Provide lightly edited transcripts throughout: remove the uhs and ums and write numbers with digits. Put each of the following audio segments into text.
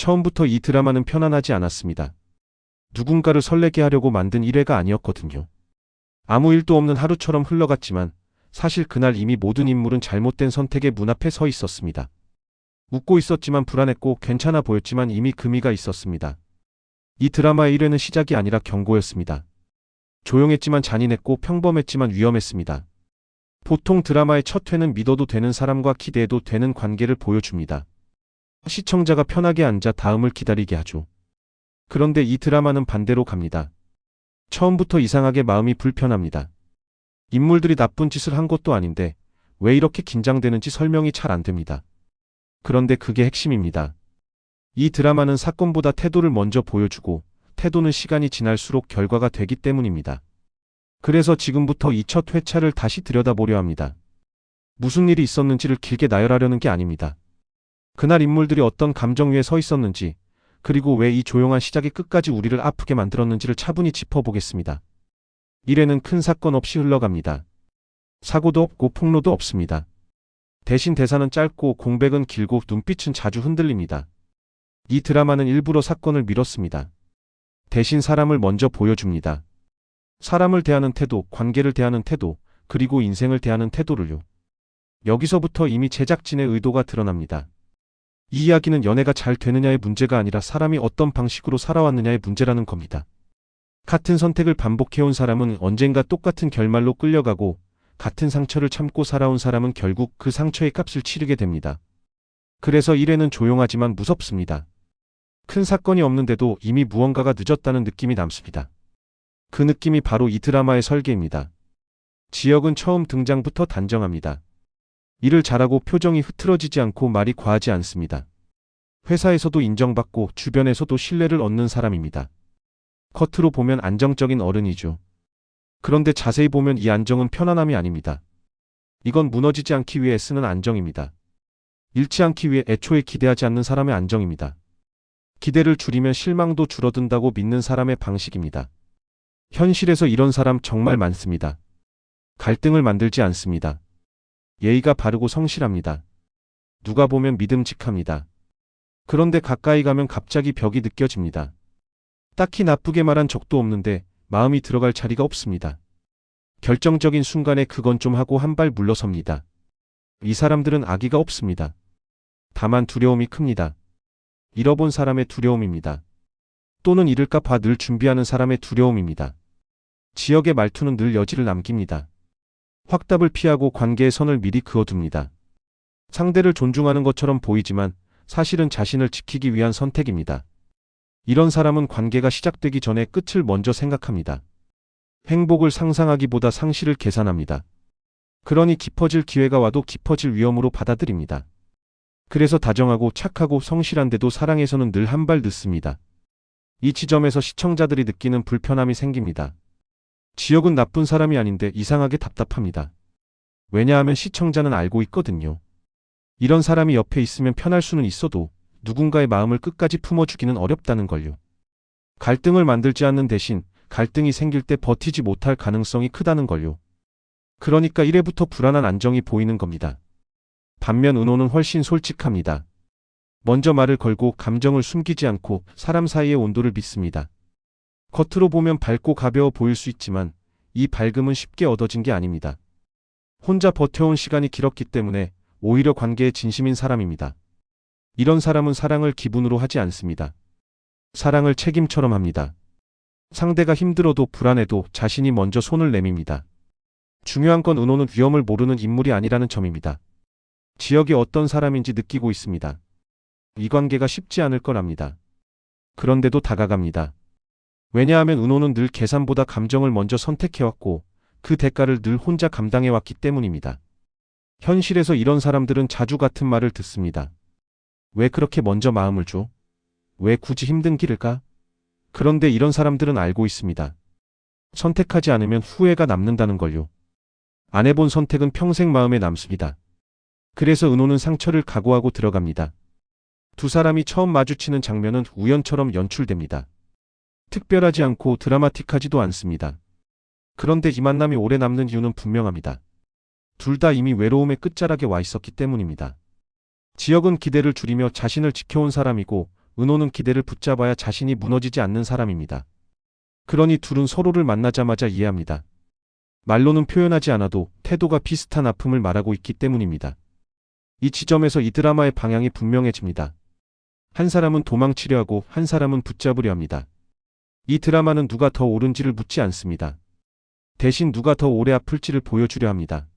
처음부터 이 드라마는 편안하지 않았습니다. 누군가를 설레게 하려고 만든 1회가 아니었거든요. 아무 일도 없는 하루처럼 흘러갔지만 사실 그날 이미 모든 인물은 잘못된 선택의 문 앞에 서 있었습니다. 웃고 있었지만 불안했고 괜찮아 보였지만 이미 금이가 있었습니다. 이 드라마의 1회는 시작이 아니라 경고였습니다. 조용했지만 잔인했고 평범했지만 위험했습니다. 보통 드라마의 첫 회는 믿어도 되는 사람과 기대해도 되는 관계를 보여줍니다. 시청자가 편하게 앉아 다음을 기다리게 하죠. 그런데 이 드라마는 반대로 갑니다. 처음부터 이상하게 마음이 불편합니다. 인물들이 나쁜 짓을 한 것도 아닌데 왜 이렇게 긴장되는지 설명이 잘 안 됩니다. 그런데 그게 핵심입니다. 이 드라마는 사건보다 태도를 먼저 보여주고 태도는 시간이 지날수록 결과가 되기 때문입니다. 그래서 지금부터 이 첫 회차를 다시 들여다보려 합니다. 무슨 일이 있었는지를 길게 나열하려는 게 아닙니다. 그날 인물들이 어떤 감정 위에 서 있었는지, 그리고 왜 이 조용한 시작이 끝까지 우리를 아프게 만들었는지를 차분히 짚어보겠습니다. 1회는 큰 사건 없이 흘러갑니다. 사고도 없고 폭로도 없습니다. 대신 대사는 짧고 공백은 길고 눈빛은 자주 흔들립니다. 이 드라마는 일부러 사건을 미뤘습니다. 대신 사람을 먼저 보여줍니다. 사람을 대하는 태도, 관계를 대하는 태도, 그리고 인생을 대하는 태도를요. 여기서부터 이미 제작진의 의도가 드러납니다. 이 이야기는 연애가 잘 되느냐의 문제가 아니라 사람이 어떤 방식으로 살아왔느냐의 문제라는 겁니다. 같은 선택을 반복해온 사람은 언젠가 똑같은 결말로 끌려가고 같은 상처를 참고 살아온 사람은 결국 그 상처의 값을 치르게 됩니다. 그래서 1회는 조용하지만 무섭습니다. 큰 사건이 없는데도 이미 무언가가 늦었다는 느낌이 남습니다. 그 느낌이 바로 이 드라마의 설계입니다. 지혁은 처음 등장부터 단정합니다. 일을 잘하고 표정이 흐트러지지 않고 말이 과하지 않습니다. 회사에서도 인정받고 주변에서도 신뢰를 얻는 사람입니다. 겉으로 보면 안정적인 어른이죠. 그런데 자세히 보면 이 안정은 편안함이 아닙니다. 이건 무너지지 않기 위해 쓰는 안정입니다. 잃지 않기 위해 애초에 기대하지 않는 사람의 안정입니다. 기대를 줄이면 실망도 줄어든다고 믿는 사람의 방식입니다. 현실에서 이런 사람 정말 많습니다. 갈등을 만들지 않습니다. 예의가 바르고 성실합니다. 누가 보면 믿음직합니다. 그런데 가까이 가면 갑자기 벽이 느껴집니다. 딱히 나쁘게 말한 적도 없는데 마음이 들어갈 자리가 없습니다. 결정적인 순간에 그건 좀 하고 한 발 물러섭니다. 이 사람들은 악의가 없습니다. 다만 두려움이 큽니다. 잃어본 사람의 두려움입니다. 또는 잃을까 봐 늘 준비하는 사람의 두려움입니다. 지역의 말투는 늘 여지를 남깁니다. 확답을 피하고 관계의 선을 미리 그어둡니다. 상대를 존중하는 것처럼 보이지만 사실은 자신을 지키기 위한 선택입니다. 이런 사람은 관계가 시작되기 전에 끝을 먼저 생각합니다. 행복을 상상하기보다 상실을 계산합니다. 그러니 깊어질 기회가 와도 깊어질 위험으로 받아들입니다. 그래서 다정하고 착하고 성실한데도 사랑에서는 늘 한 발 늦습니다. 이 지점에서 시청자들이 느끼는 불편함이 생깁니다. 지혁은 나쁜 사람이 아닌데 이상하게 답답합니다. 왜냐하면 시청자는 알고 있거든요. 이런 사람이 옆에 있으면 편할 수는 있어도 누군가의 마음을 끝까지 품어주기는 어렵다는 걸요. 갈등을 만들지 않는 대신 갈등이 생길 때 버티지 못할 가능성이 크다는 걸요. 그러니까 1회부터 불안한 안정이 보이는 겁니다. 반면 은호는 훨씬 솔직합니다. 먼저 말을 걸고 감정을 숨기지 않고 사람 사이의 온도를 믿습니다. 겉으로 보면 밝고 가벼워 보일 수 있지만 이 밝음은 쉽게 얻어진 게 아닙니다. 혼자 버텨온 시간이 길었기 때문에 오히려 관계에 진심인 사람입니다. 이런 사람은 사랑을 기분으로 하지 않습니다. 사랑을 책임처럼 합니다. 상대가 힘들어도 불안해도 자신이 먼저 손을 내밉니다. 중요한 건 은호는 위험을 모르는 인물이 아니라는 점입니다. 지역이 어떤 사람인지 느끼고 있습니다. 이 관계가 쉽지 않을 거랍니다. 그런데도 다가갑니다. 왜냐하면 은호는 늘 계산보다 감정을 먼저 선택해왔고 그 대가를 늘 혼자 감당해왔기 때문입니다. 현실에서 이런 사람들은 자주 같은 말을 듣습니다. 왜 그렇게 먼저 마음을 줘? 왜 굳이 힘든 길을 가? 그런데 이런 사람들은 알고 있습니다. 선택하지 않으면 후회가 남는다는 걸요. 안 해본 선택은 평생 마음에 남습니다. 그래서 은호는 상처를 각오하고 들어갑니다. 두 사람이 처음 마주치는 장면은 우연처럼 연출됩니다. 특별하지 않고 드라마틱하지도 않습니다. 그런데 이 만남이 오래 남는 이유는 분명합니다. 둘 다 이미 외로움의 끝자락에 와 있었기 때문입니다. 지혁은 기대를 줄이며 자신을 지켜온 사람이고 은호는 기대를 붙잡아야 자신이 무너지지 않는 사람입니다. 그러니 둘은 서로를 만나자마자 이해합니다. 말로는 표현하지 않아도 태도가 비슷한 아픔을 말하고 있기 때문입니다. 이 지점에서 이 드라마의 방향이 분명해집니다. 한 사람은 도망치려 하고 한 사람은 붙잡으려 합니다. 이 드라마는 누가 더 옳은지를 묻지 않습니다. 대신 누가 더 오래 아플지를 보여주려 합니다.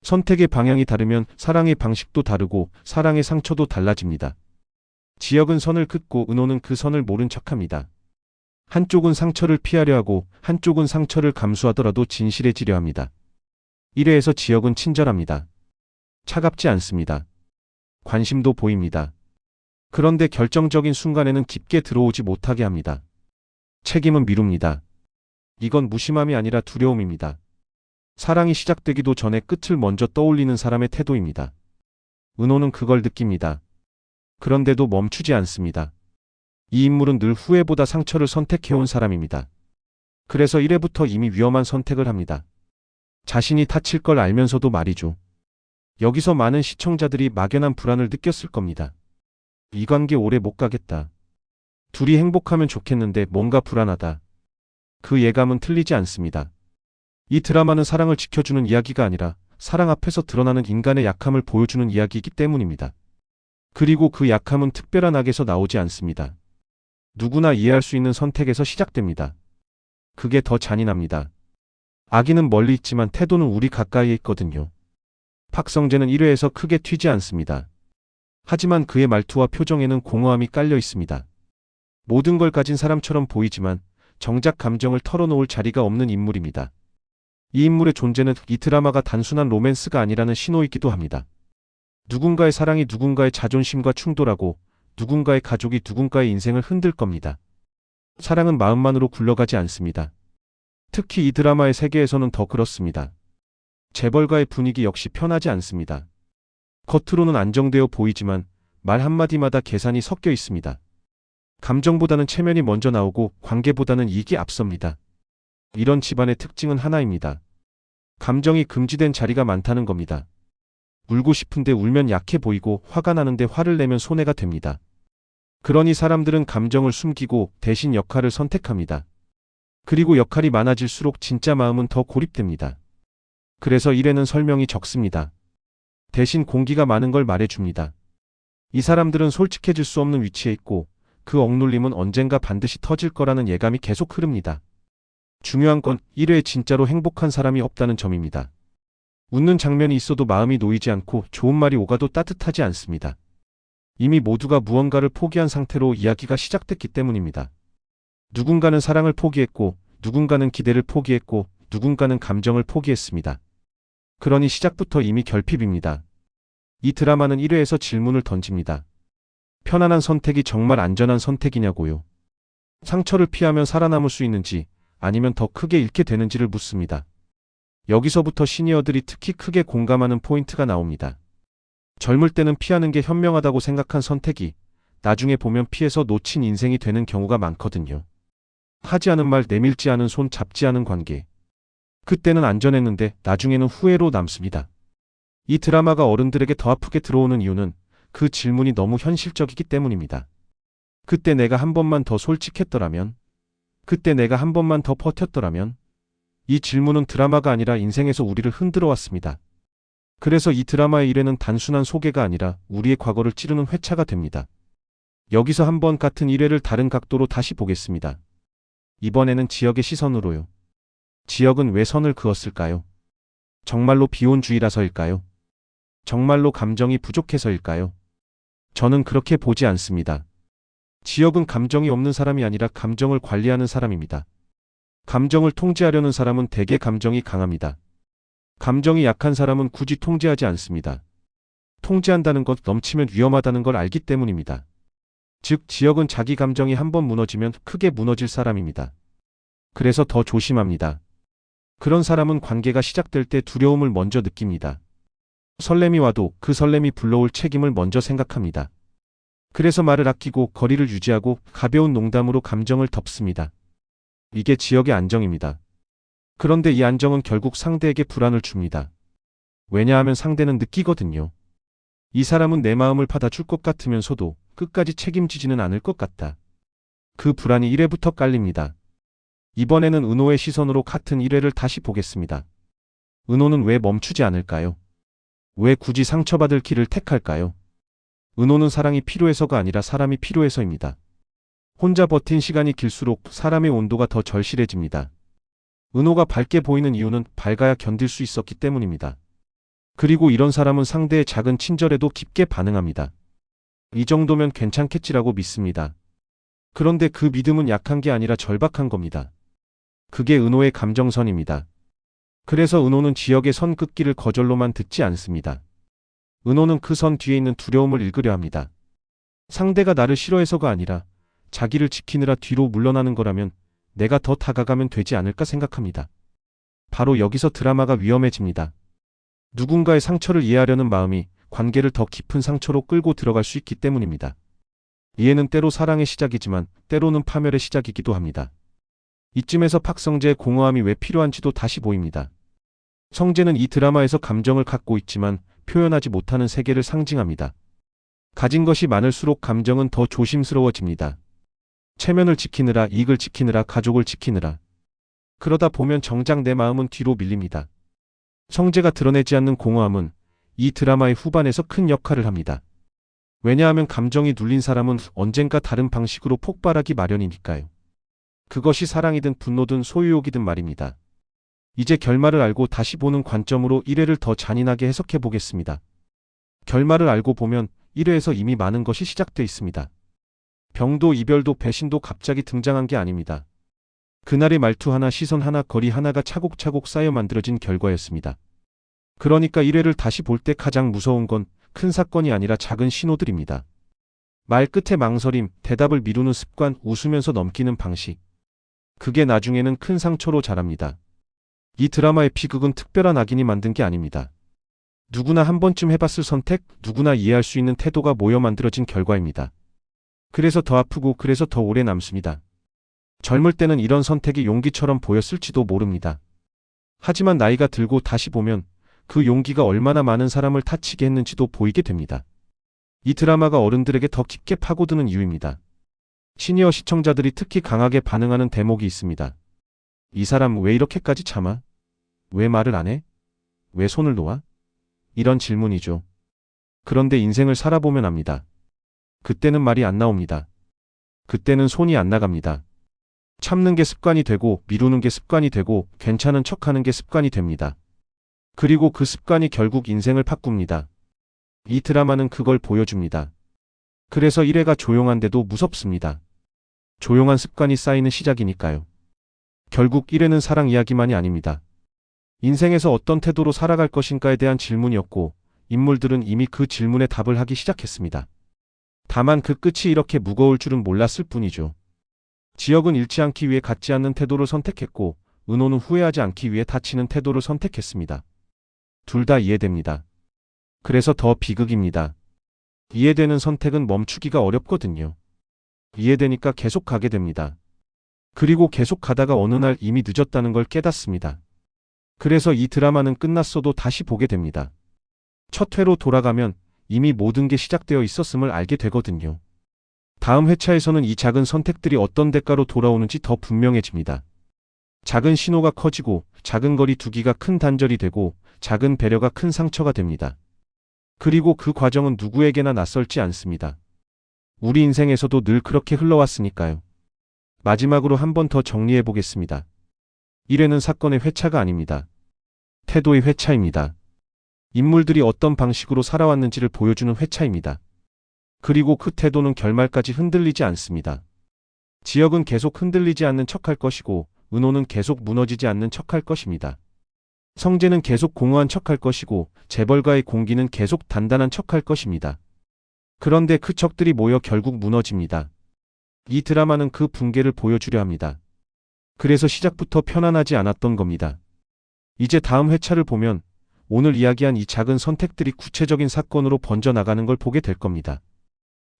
선택의 방향이 다르면 사랑의 방식도 다르고 사랑의 상처도 달라집니다. 지혁은 선을 긋고 은호는 그 선을 모른 척합니다. 한쪽은 상처를 피하려 하고 한쪽은 상처를 감수하더라도 진실해지려 합니다. 1회에서 지혁은 친절합니다. 차갑지 않습니다. 관심도 보입니다. 그런데 결정적인 순간에는 깊게 들어오지 못하게 합니다. 책임은 미룹니다. 이건 무심함이 아니라 두려움입니다. 사랑이 시작되기도 전에 끝을 먼저 떠올리는 사람의 태도입니다. 은호는 그걸 느낍니다. 그런데도 멈추지 않습니다. 이 인물은 늘 후회보다 상처를 선택해온 사람입니다. 그래서 1회부터 이미 위험한 선택을 합니다. 자신이 다칠 걸 알면서도 말이죠. 여기서 많은 시청자들이 막연한 불안을 느꼈을 겁니다. 이 관계 오래 못 가겠다. 둘이 행복하면 좋겠는데 뭔가 불안하다. 그 예감은 틀리지 않습니다. 이 드라마는 사랑을 지켜주는 이야기가 아니라 사랑 앞에서 드러나는 인간의 약함을 보여주는 이야기이기 때문입니다. 그리고 그 약함은 특별한 악에서 나오지 않습니다. 누구나 이해할 수 있는 선택에서 시작됩니다. 그게 더 잔인합니다. 악인은 멀리 있지만 태도는 우리 가까이에 있거든요. 박성재는 1회에서 크게 튀지 않습니다. 하지만 그의 말투와 표정에는 공허함이 깔려 있습니다. 모든 걸 가진 사람처럼 보이지만 정작 감정을 털어놓을 자리가 없는 인물입니다. 이 인물의 존재는 이 드라마가 단순한 로맨스가 아니라는 신호이기도 합니다. 누군가의 사랑이 누군가의 자존심과 충돌하고 누군가의 가족이 누군가의 인생을 흔들 겁니다. 사랑은 마음만으로 굴러가지 않습니다. 특히 이 드라마의 세계에서는 더 그렇습니다. 재벌가의 분위기 역시 편하지 않습니다. 겉으로는 안정되어 보이지만 말 한마디마다 계산이 섞여 있습니다. 감정보다는 체면이 먼저 나오고 관계보다는 이익이 앞섭니다. 이런 집안의 특징은 하나입니다. 감정이 금지된 자리가 많다는 겁니다. 울고 싶은데 울면 약해 보이고 화가 나는데 화를 내면 손해가 됩니다. 그러니 사람들은 감정을 숨기고 대신 역할을 선택합니다. 그리고 역할이 많아질수록 진짜 마음은 더 고립됩니다. 그래서 1회는 설명이 적습니다. 대신 공기가 많은 걸 말해줍니다. 이 사람들은 솔직해질 수 없는 위치에 있고 그 억눌림은 언젠가 반드시 터질 거라는 예감이 계속 흐릅니다. 중요한 건 1회에 진짜로 행복한 사람이 없다는 점입니다. 웃는 장면이 있어도 마음이 놓이지 않고 좋은 말이 오가도 따뜻하지 않습니다. 이미 모두가 무언가를 포기한 상태로 이야기가 시작됐기 때문입니다. 누군가는 사랑을 포기했고 누군가는 기대를 포기했고 누군가는 감정을 포기했습니다. 그러니 시작부터 이미 결핍입니다. 이 드라마는 1회에서 질문을 던집니다. 편안한 선택이 정말 안전한 선택이냐고요. 상처를 피하면 살아남을 수 있는지 아니면 더 크게 잃게 되는지를 묻습니다. 여기서부터 시니어들이 특히 크게 공감하는 포인트가 나옵니다. 젊을 때는 피하는 게 현명하다고 생각한 선택이 나중에 보면 피해서 놓친 인생이 되는 경우가 많거든요. 하지 않은 말, 내밀지 않은 손, 잡지 않은 관계. 그때는 안전했는데 나중에는 후회로 남습니다. 이 드라마가 어른들에게 더 아프게 들어오는 이유는 그 질문이 너무 현실적이기 때문입니다. 그때 내가 한 번만 더 솔직했더라면? 그때 내가 한 번만 더 버텼더라면? 이 질문은 드라마가 아니라 인생에서 우리를 흔들어 왔습니다. 그래서 이 드라마의 1회는 단순한 소개가 아니라 우리의 과거를 찌르는 회차가 됩니다. 여기서 한번 같은 1회를 다른 각도로 다시 보겠습니다. 이번에는 지역의 시선으로요. 지역은 왜 선을 그었을까요? 정말로 비혼주의라서일까요? 정말로 감정이 부족해서일까요? 저는 그렇게 보지 않습니다. 지역은 감정이 없는 사람이 아니라 감정을 관리하는 사람입니다. 감정을 통제하려는 사람은 대개 감정이 강합니다. 감정이 약한 사람은 굳이 통제하지 않습니다. 통제한다는 것, 넘치면 위험하다는 걸 알기 때문입니다. 즉, 지역은 자기 감정이 한번 무너지면 크게 무너질 사람입니다. 그래서 더 조심합니다. 그런 사람은 관계가 시작될 때 두려움을 먼저 느낍니다. 설렘이 와도 그 설렘이 불러올 책임을 먼저 생각합니다. 그래서 말을 아끼고 거리를 유지하고 가벼운 농담으로 감정을 덮습니다. 이게 지역의 안정입니다. 그런데 이 안정은 결국 상대에게 불안을 줍니다. 왜냐하면 상대는 느끼거든요. 이 사람은 내 마음을 받아줄 것 같으면서도 끝까지 책임지지는 않을 것 같다. 그 불안이 1회부터 깔립니다. 이번에는 은호의 시선으로 같은 1회를 다시 보겠습니다. 은호는 왜 멈추지 않을까요? 왜 굳이 상처받을 길을 택할까요? 은호는 사랑이 필요해서가 아니라 사람이 필요해서입니다. 혼자 버틴 시간이 길수록 사람의 온도가 더 절실해집니다. 은호가 밝게 보이는 이유는 밝아야 견딜 수 있었기 때문입니다. 그리고 이런 사람은 상대의 작은 친절에도 깊게 반응합니다. 이 정도면 괜찮겠지라고 믿습니다. 그런데 그 믿음은 약한 게 아니라 절박한 겁니다. 그게 은호의 감정선입니다. 그래서 은호는 지역의 선 긋기를 거절로만 듣지 않습니다. 은호는 그 선 뒤에 있는 두려움을 읽으려 합니다. 상대가 나를 싫어해서가 아니라 자기를 지키느라 뒤로 물러나는 거라면 내가 더 다가가면 되지 않을까 생각합니다. 바로 여기서 드라마가 위험해집니다. 누군가의 상처를 이해하려는 마음이 관계를 더 깊은 상처로 끌고 들어갈 수 있기 때문입니다. 이해는 때로 사랑의 시작이지만 때로는 파멸의 시작이기도 합니다. 이쯤에서 박성재의 공허함이 왜 필요한지도 다시 보입니다. 성재는 이 드라마에서 감정을 갖고 있지만 표현하지 못하는 세계를 상징합니다. 가진 것이 많을수록 감정은 더 조심스러워집니다. 체면을 지키느라, 이익을 지키느라, 가족을 지키느라. 그러다 보면 정작 내 마음은 뒤로 밀립니다. 성재가 드러내지 않는 공허함은 이 드라마의 후반에서 큰 역할을 합니다. 왜냐하면 감정이 눌린 사람은 언젠가 다른 방식으로 폭발하기 마련이니까요. 그것이 사랑이든 분노든 소유욕이든 말입니다. 이제 결말을 알고 다시 보는 관점으로 1회를 더 잔인하게 해석해 보겠습니다. 결말을 알고 보면 1회에서 이미 많은 것이 시작돼 있습니다. 병도 이별도 배신도 갑자기 등장한 게 아닙니다. 그날의 말투 하나, 시선 하나, 거리 하나가 차곡차곡 쌓여 만들어진 결과였습니다. 그러니까 1회를 다시 볼 때 가장 무서운 건 큰 사건이 아니라 작은 신호들입니다. 말 끝에 망설임, 대답을 미루는 습관, 웃으면서 넘기는 방식. 그게 나중에는 큰 상처로 자랍니다. 이 드라마의 비극은 특별한 악인이 만든 게 아닙니다. 누구나 한 번쯤 해봤을 선택, 누구나 이해할 수 있는 태도가 모여 만들어진 결과입니다. 그래서 더 아프고 그래서 더 오래 남습니다. 젊을 때는 이런 선택이 용기처럼 보였을지도 모릅니다. 하지만 나이가 들고 다시 보면 그 용기가 얼마나 많은 사람을 다치게 했는지도 보이게 됩니다. 이 드라마가 어른들에게 더 깊게 파고드는 이유입니다. 시니어 시청자들이 특히 강하게 반응하는 대목이 있습니다. 이 사람 왜 이렇게까지 참아? 왜 말을 안 해? 왜 손을 놓아? 이런 질문이죠. 그런데 인생을 살아보면 압니다. 그때는 말이 안 나옵니다. 그때는 손이 안 나갑니다. 참는 게 습관이 되고 미루는 게 습관이 되고 괜찮은 척하는 게 습관이 됩니다. 그리고 그 습관이 결국 인생을 바꿉니다. 이 드라마는 그걸 보여줍니다. 그래서 1회가 조용한데도 무섭습니다. 조용한 습관이 쌓이는 시작이니까요. 결국 1회는 사랑 이야기만이 아닙니다. 인생에서 어떤 태도로 살아갈 것인가에 대한 질문이었고 인물들은 이미 그 질문에 답을 하기 시작했습니다. 다만 그 끝이 이렇게 무거울 줄은 몰랐을 뿐이죠. 지역은 잃지 않기 위해 갖지 않는 태도를 선택했고 은호는 후회하지 않기 위해 다치는 태도를 선택했습니다. 둘 다 이해됩니다. 그래서 더 비극입니다. 이해되는 선택은 멈추기가 어렵거든요. 이해되니까 계속 가게 됩니다. 그리고 계속 가다가 어느 날 이미 늦었다는 걸 깨닫습니다. 그래서 이 드라마는 끝났어도 다시 보게 됩니다. 첫 회로 돌아가면 이미 모든 게 시작되어 있었음을 알게 되거든요. 다음 회차에서는 이 작은 선택들이 어떤 대가로 돌아오는지 더 분명해집니다. 작은 신호가 커지고 작은 거리 두기가 큰 단절이 되고 작은 배려가 큰 상처가 됩니다. 그리고 그 과정은 누구에게나 낯설지 않습니다. 우리 인생에서도 늘 그렇게 흘러왔으니까요. 마지막으로 한 번 더 정리해 보겠습니다. 1회는 사건의 회차가 아닙니다. 태도의 회차입니다. 인물들이 어떤 방식으로 살아왔는지를 보여주는 회차입니다. 그리고 그 태도는 결말까지 흔들리지 않습니다. 지역은 계속 흔들리지 않는 척할 것이고 은호는 계속 무너지지 않는 척할 것입니다. 성재는 계속 공허한 척할 것이고 재벌가의 공기는 계속 단단한 척할 것입니다. 그런데 그 척들이 모여 결국 무너집니다. 이 드라마는 그 붕괴를 보여주려 합니다. 그래서 시작부터 편안하지 않았던 겁니다. 이제 다음 회차를 보면 오늘 이야기한 이 작은 선택들이 구체적인 사건으로 번져나가는 걸 보게 될 겁니다.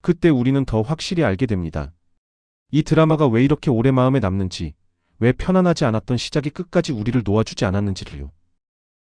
그때 우리는 더 확실히 알게 됩니다. 이 드라마가 왜 이렇게 오래 마음에 남는지, 왜 편안하지 않았던 시작이 끝까지 우리를 놓아주지 않았는지를요.